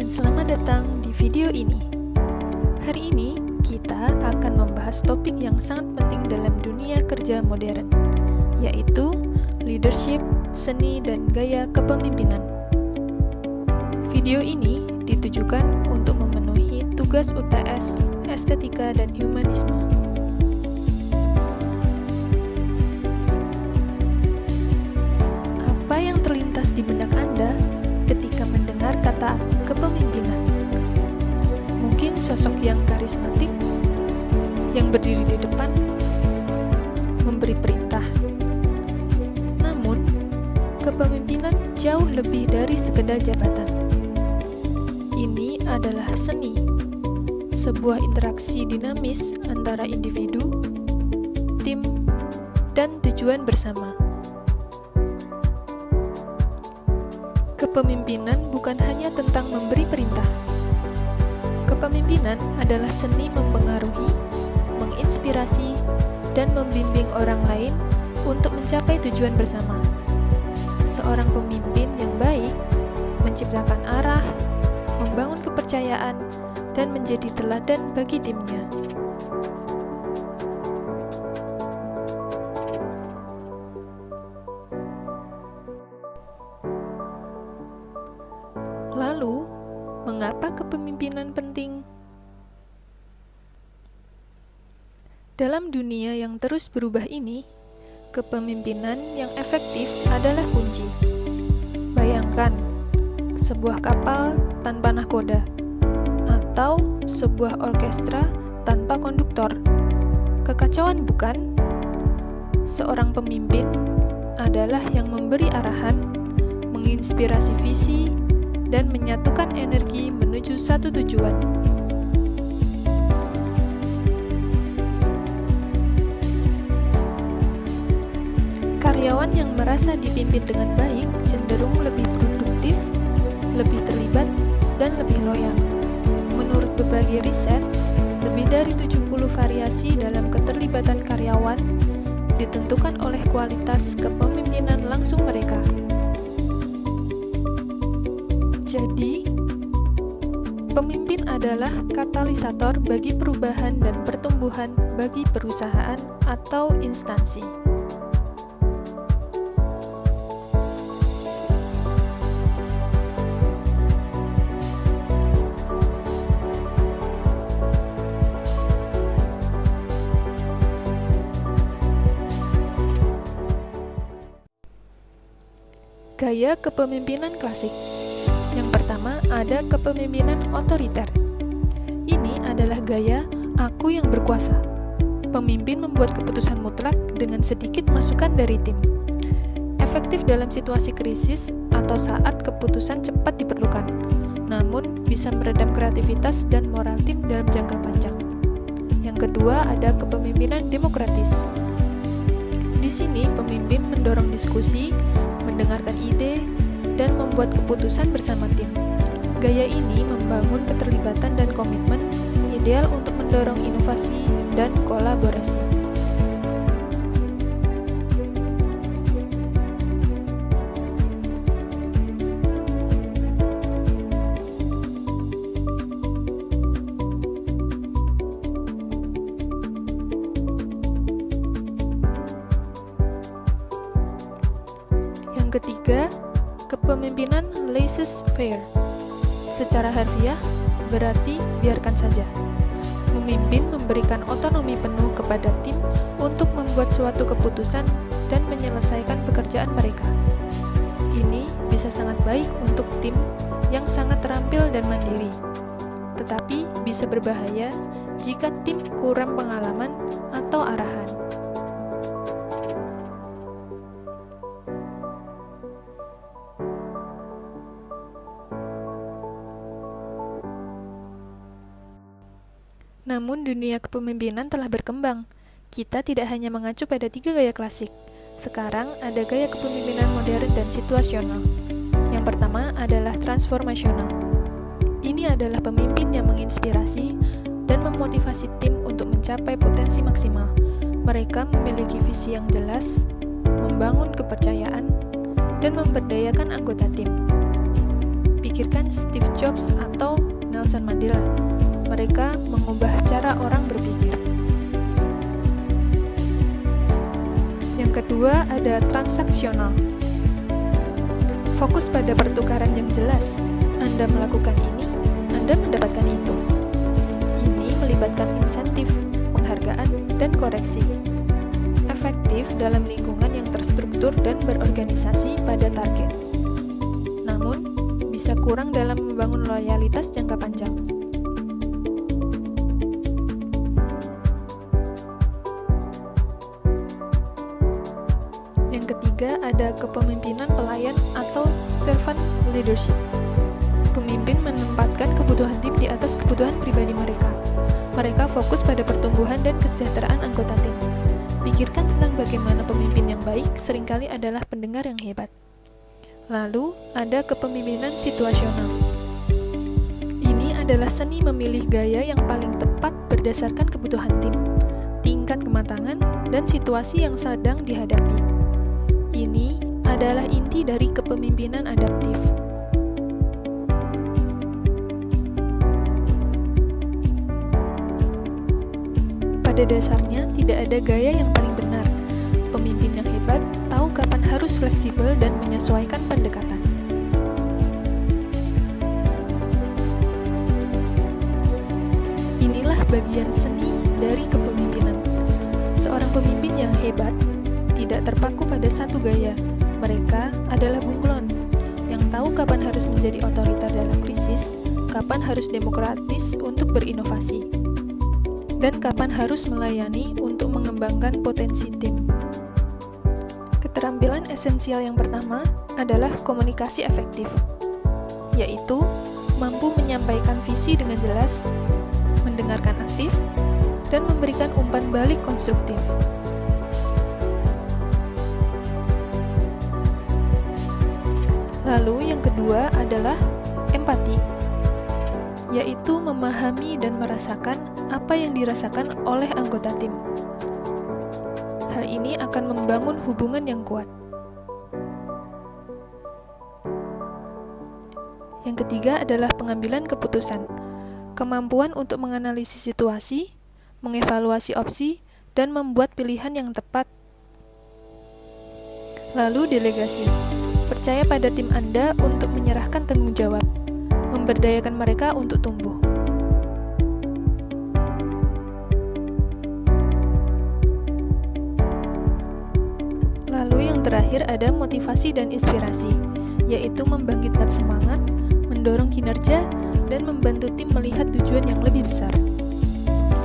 dan selamat datang di video ini. Hari ini kita akan membahas topik yang sangat penting dalam dunia kerja modern, yaitu leadership, seni, dan gaya kepemimpinan. Video ini ditujukan untuk memenuhi tugas UTS, estetika, dan humanisme. Apa yang terlintas di benak Anda ketika mendengar kata kepemimpinan? Mungkin sosok yang karismatik, yang berdiri di depan, memberi perintah. Namun, kepemimpinan jauh lebih dari sekedar jabatan. Ini adalah seni, sebuah interaksi dinamis antara individu, tim, dan tujuan bersama. Kepemimpinan bukan hanya tentang memberi perintah. Kepemimpinan adalah seni mempengaruhi, menginspirasi, dan membimbing orang lain untuk mencapai tujuan bersama. Seorang pemimpin yang baik menciptakan arah, membangun kepercayaan, dan menjadi teladan bagi timnya. Lalu, mengapa kepemimpinan penting? Dalam dunia yang terus berubah ini, kepemimpinan yang efektif adalah kunci. Bayangkan, sebuah kapal tanpa nahkoda, atau sebuah orkestra tanpa konduktor. Kekacauan bukan? Seorang pemimpin adalah yang memberi arahan, menginspirasi visi, dan menyatukan energi menuju satu tujuan. Karyawan yang merasa dipimpin dengan baik cenderung lebih produktif, lebih terlibat, dan lebih loyal. Menurut berbagai riset, lebih dari 70 variasi dalam keterlibatan karyawan ditentukan oleh kualitas kepemimpinan langsung mereka. Jadi, pemimpin adalah katalisator bagi perubahan dan pertumbuhan bagi perusahaan atau instansi. Gaya kepemimpinan klasik. Yang pertama ada kepemimpinan otoriter. Ini adalah gaya aku yang berkuasa. Pemimpin membuat keputusan mutlak dengan sedikit masukan dari tim. Efektif dalam situasi krisis atau saat keputusan cepat diperlukan, namun bisa meredam kreativitas dan moral tim dalam jangka panjang. Yang kedua ada kepemimpinan demokratis. Di sini pemimpin mendorong diskusi, mendengarkan ide, dan membuat keputusan bersama tim. Gaya ini membangun keterlibatan dan komitmen, ideal untuk mendorong inovasi dan kolaborasi. Yang ketiga, kepemimpinan laissez-faire. Secara harfiah, berarti biarkan saja. Memimpin memberikan otonomi penuh kepada tim untuk membuat suatu keputusan dan menyelesaikan pekerjaan mereka. Ini bisa sangat baik untuk tim yang sangat terampil dan mandiri, tetapi bisa berbahaya jika tim kurang pengalaman atau arahan. Namun dunia kepemimpinan telah berkembang. Kita tidak hanya mengacu pada 3 gaya klasik. Sekarang ada gaya kepemimpinan modern dan situasional. Yang pertama adalah transformasional. Ini adalah pemimpin yang menginspirasi dan memotivasi tim untuk mencapai potensi maksimal. Mereka memiliki visi yang jelas, membangun kepercayaan, dan memberdayakan anggota tim. Pikirkan Steve Jobs atau Nelson Mandela. Mereka mengubah cara orang berpikir. Yang kedua ada transaksional. Fokus pada pertukaran yang jelas. Anda melakukan ini, Anda mendapatkan itu. Ini melibatkan insentif, penghargaan, dan koreksi. Efektif dalam lingkungan yang terstruktur dan berorganisasi pada target. Namun, bisa kurang dalam membangun loyalitas jangka panjang. Yang ketiga ada kepemimpinan pelayan atau servant leadership. Pemimpin menempatkan kebutuhan tim di atas kebutuhan pribadi mereka. Mereka fokus pada pertumbuhan dan kesejahteraan anggota tim. Pikirkan tentang bagaimana pemimpin yang baik seringkali adalah pendengar yang hebat. Lalu, ada kepemimpinan situasional. Ini adalah seni memilih gaya yang paling tepat berdasarkan kebutuhan tim, tingkat kematangan, dan situasi yang sedang dihadapi. Ini adalah inti dari kepemimpinan adaptif. Pada dasarnya, tidak ada gaya yang paling benar. Pemimpin yang hebat tahu kapan harus fleksibel dan menyesuaikan pendekatan. Inilah bagian seni dari kepemimpinan. Seorang pemimpin yang hebat tidak terpaku pada satu gaya. Mereka adalah bunglon yang tahu kapan harus menjadi otoriter dalam krisis, kapan harus demokratis untuk berinovasi, dan kapan harus melayani untuk mengembangkan potensi tim. Keterampilan esensial yang pertama adalah komunikasi efektif, yaitu mampu menyampaikan visi dengan jelas, mendengarkan aktif, dan memberikan umpan balik konstruktif. Lalu yang kedua adalah empati, yaitu memahami dan merasakan apa yang dirasakan oleh anggota tim. Hal ini akan membangun hubungan yang kuat. Yang ketiga adalah pengambilan keputusan, kemampuan untuk menganalisis situasi, mengevaluasi opsi, dan membuat pilihan yang tepat. Lalu delegasi, percaya pada tim Anda untuk menyerahkan tanggung jawab, memberdayakan mereka untuk tumbuh. Lalu yang terakhir ada motivasi dan inspirasi, yaitu membangkitkan semangat, mendorong kinerja, dan membantu tim melihat tujuan yang lebih besar.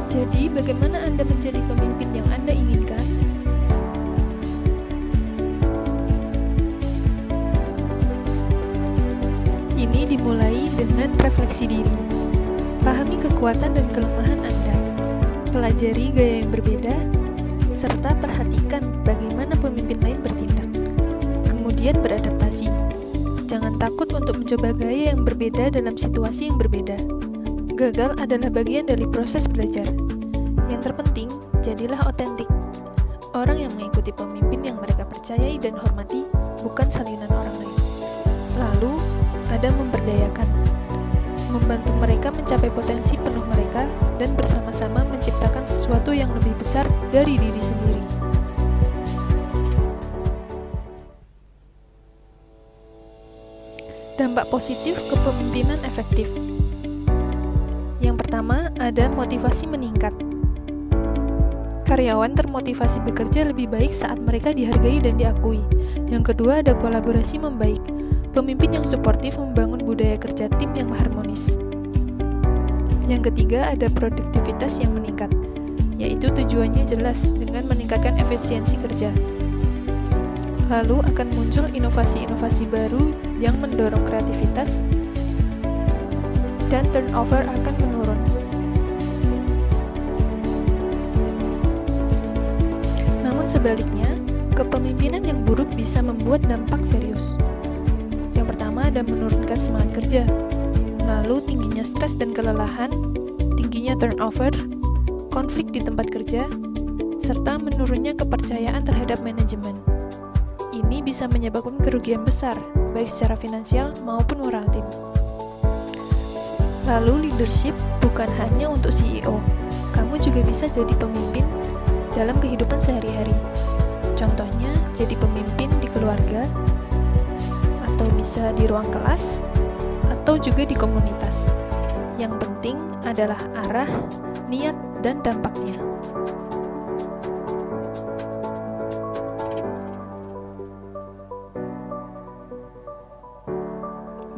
Jadi, bagaimana Anda menjadi pemimpin yang Anda inginkan? Ini dimulai dengan refleksi diri. Pahami kekuatan dan kelemahan Anda. Pelajari gaya yang berbeda, serta perhatikan bagaimana pemimpin lain bertindak. Kemudian beradaptasi. Jangan takut untuk mencoba gaya yang berbeda dalam situasi yang berbeda. Gagal adalah bagian dari proses belajar. Yang terpenting, jadilah otentik. Orang yang mengikuti pemimpin yang mereka percayai dan hormati, bukan salinan orang lain. Lalu, ada memberdayakan, membantu mereka mencapai potensi penuh mereka dan bersama-sama menciptakan sesuatu yang lebih besar dari diri sendiri. Dampak positif kepemimpinan efektif. Yang pertama, ada motivasi meningkat. Karyawan termotivasi bekerja lebih baik saat mereka dihargai dan diakui. Yang kedua, ada kolaborasi membaik. Pemimpin yang suportif membangun budaya kerja tim yang harmonis. Yang ketiga, ada produktivitas yang meningkat, yaitu tujuannya jelas dengan meningkatkan efisiensi kerja. Lalu akan muncul inovasi-inovasi baru yang mendorong kreativitas, dan turnover akan menurun. Namun sebaliknya, kepemimpinan yang buruk bisa membuat dampak serius. Yang pertama ada menurunkan semangat kerja, lalu tingginya stres dan kelelahan, tingginya turnover, konflik di tempat kerja, serta menurunnya kepercayaan terhadap manajemen. ini bisa menyebabkan kerugian besar, baik secara finansial maupun moral tim. Lalu leadership bukan hanya untuk CEO, kamu juga bisa jadi pemimpin dalam kehidupan sehari-hari. Contohnya, jadi pemimpin di keluarga, atau bisa di ruang kelas, atau juga di komunitas. Yang penting adalah arah, niat, dan dampaknya.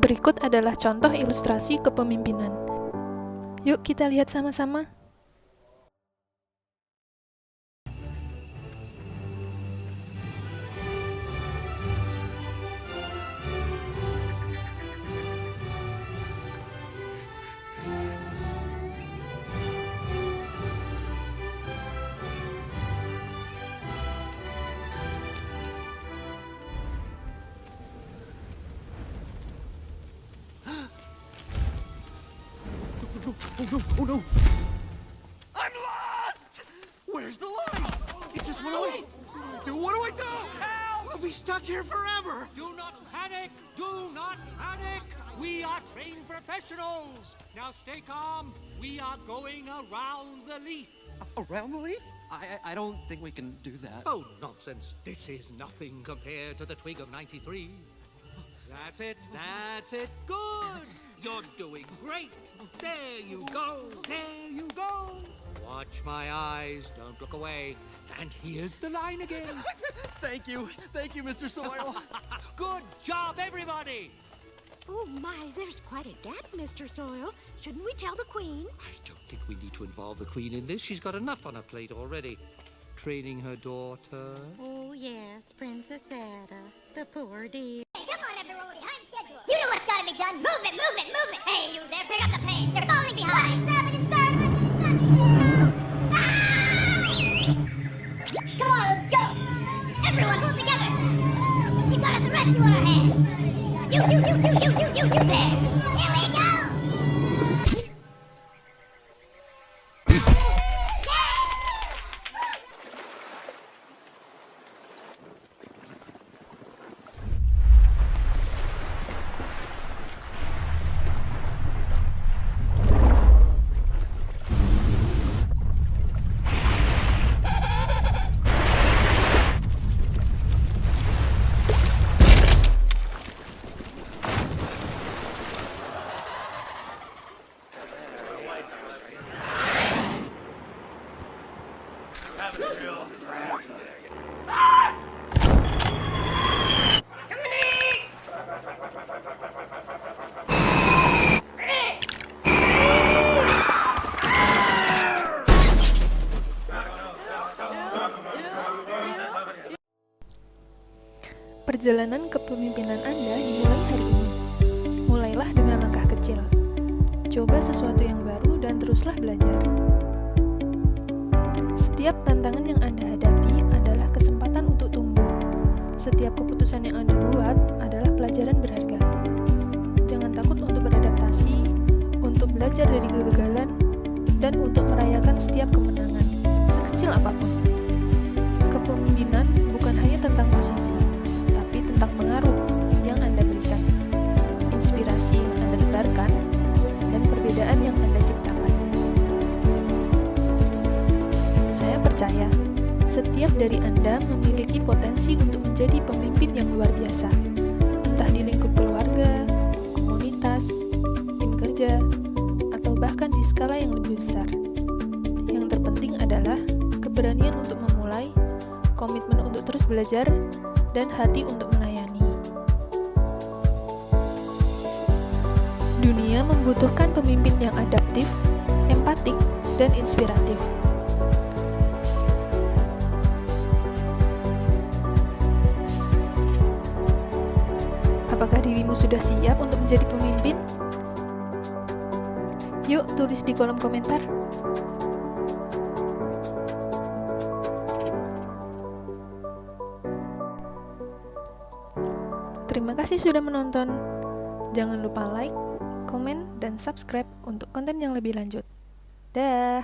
Berikut adalah contoh ilustrasi kepemimpinan. Yuk kita lihat sama-sama. Oh no, oh no! I'm lost! Where's the line? It just went away! Dude, what do I do? Help! We'll be stuck here forever! Do not panic! Do not panic! We are trained professionals! Now stay calm. We are going around the leaf. Around the leaf? I don't think we can do that. Oh, nonsense. This is nothing compared to the twig of 93. That's it. That's it. Good. You're doing great. There you go. There you go. Watch my eyes. Don't look away. And here's the line again. Thank you, Mr. Soil. Good job, everybody. Oh my, there's quite a gap, Mr. Soil. Shouldn't we tell the Queen? I don't think we need to involve the Queen in this. She's got enough on her plate already. Training her daughter. Oh yes, Princess Ada, the poor dear. Hey, come on, everyone, we're behind schedule. You know what's gotta be done. Move it, move it, move it. Hey, you there, pick up the pace. You're falling behind. Come on, let's go. Everyone, pull together. We've got a rescue on our hands. You there. Here we go. Perjalanan kepemimpinan Anda dimulai hari ini. Mulailah dengan langkah kecil. Coba sesuatu yang baru dan teruslah belajar. Setiap tantangan yang Anda hadapi adalah kesempatan untuk tumbuh. Setiap keputusan yang Anda buat adalah pelajaran berharga. Jangan takut untuk beradaptasi, untuk belajar dari kegagalan, dan untuk merayakan setiap kemenangan, sekecil apapun. Kepemimpinan bukan hanya tentang posisi, tapi tentang pengaruh yang Anda berikan, inspirasi yang Anda tebarkan, dan perbedaan yang Anda ciptakan. Saya percaya, setiap dari Anda memiliki potensi untuk menjadi pemimpin yang luar biasa, entah di lingkup keluarga, komunitas, tim kerja, atau bahkan di skala yang lebih besar. Yang terpenting adalah keberanian untuk memulai, komitmen untuk terus belajar, dan hati untuk melayani. Dunia membutuhkan pemimpin yang adaptif, empatik, dan inspiratif. Apakah dirimu sudah siap untuk menjadi pemimpin? Yuk, tulis di kolom komentar. Terima kasih sudah menonton. Jangan lupa like, komen, dan subscribe untuk konten yang lebih lanjut. Dah.